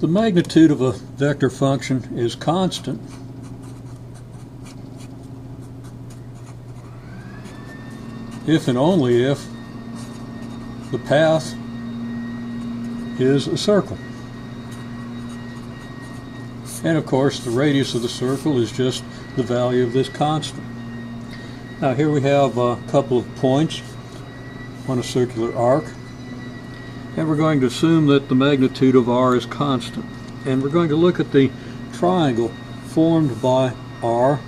the magnitude of a vector function is constant, if and only if the path is a circle. And of course the radius of the circle is just the value of this constant. Now here we have a couple of points on a circular arc, and we're going to assume that the magnitude of r is constant, and we're going to look at the triangle formed by r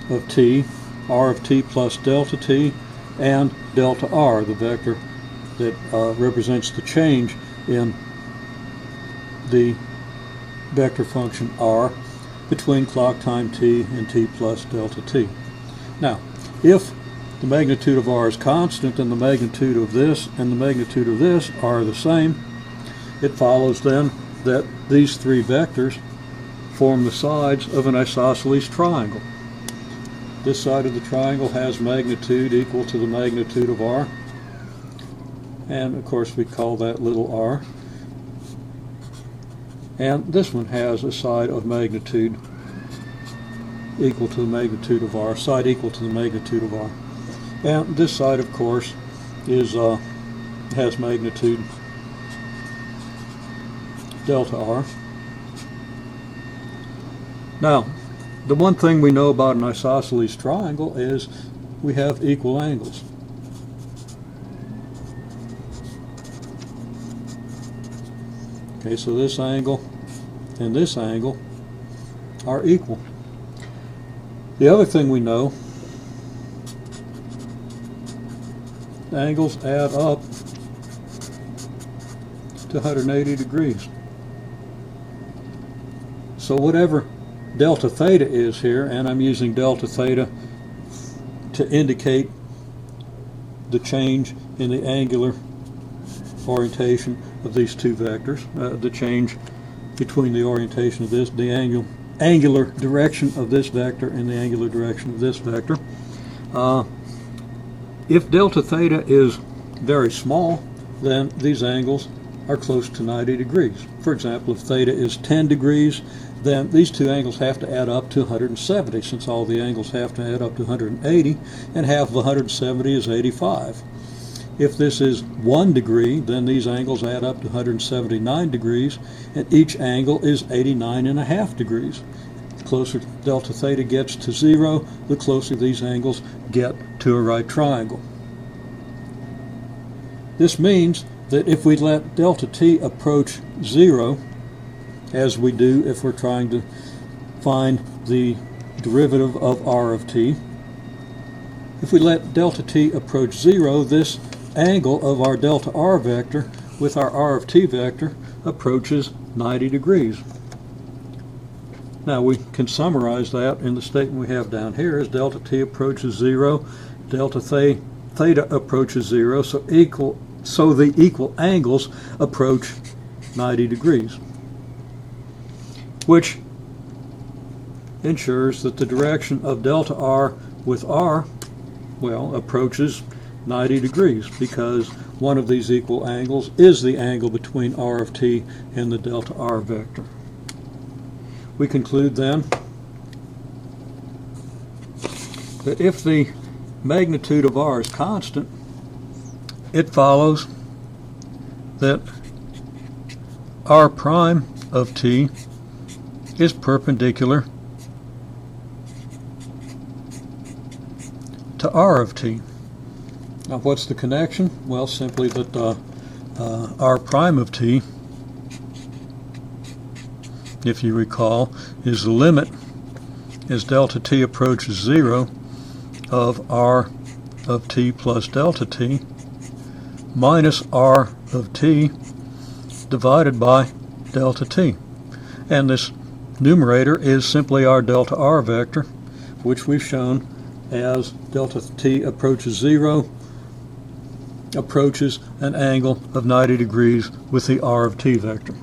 of t plus delta t, and delta r, the vector that represents the change in the vector function r between clock time t and t plus delta t. Now, if the magnitude of r is constant and the magnitude of this and the magnitude of this are the same, it follows then that these three vectors form the sides of an isosceles triangle. This side of the triangle has magnitude equal to the magnitude of r, and of course we call that little r. And this one has a side of magnitude equal to the magnitude of r, side equal to the magnitude of r. And this side, of course, is has magnitude delta r. Now, the one thing we know about an isosceles triangle is we have equal angles. Okay, so this angle and this angle are equal. The other thing we know, the angles add up to 180 degrees. So whatever delta theta is here, and I'm using delta theta to indicate the change in the angular orientation of these two vectors, the change between the orientation of this, the angular direction of this vector and the angular direction of this vector. If delta theta is very small, then these angles are close to 90 degrees. For example, if theta is 10 degrees, then these two angles have to add up to 170, since all the angles have to add up to 180, and half of 170 is 85. If this is 1 degree, then these angles add up to 179 degrees, and each angle is 89.5 degrees. The closer delta theta gets to 0, the closer these angles get to a right triangle. This means that if we let delta t approach 0, as we do if we're trying to find the derivative of r of t, if we let delta t approach 0, this angle of our delta r vector with our r of t vector approaches 90 degrees. Now we can summarize that in the statement we have down here. As delta t approaches 0, delta theta approaches 0, so the equal angles approach 90 degrees, which ensures that the direction of delta r with r, well, approaches 90 degrees, because one of these equal angles is the angle between r of t and the delta r vector. We conclude then that if the magnitude of r is constant, it follows that r prime of t is perpendicular to r of t. Now what's the connection? Well, simply that r prime of t, if you recall, is the limit as delta t approaches 0 of r of t plus delta t minus r of t divided by delta t. And this numerator is simply our delta r vector, which we've shown as delta t approaches 0 approaches an angle of 90 degrees with the r of t vector.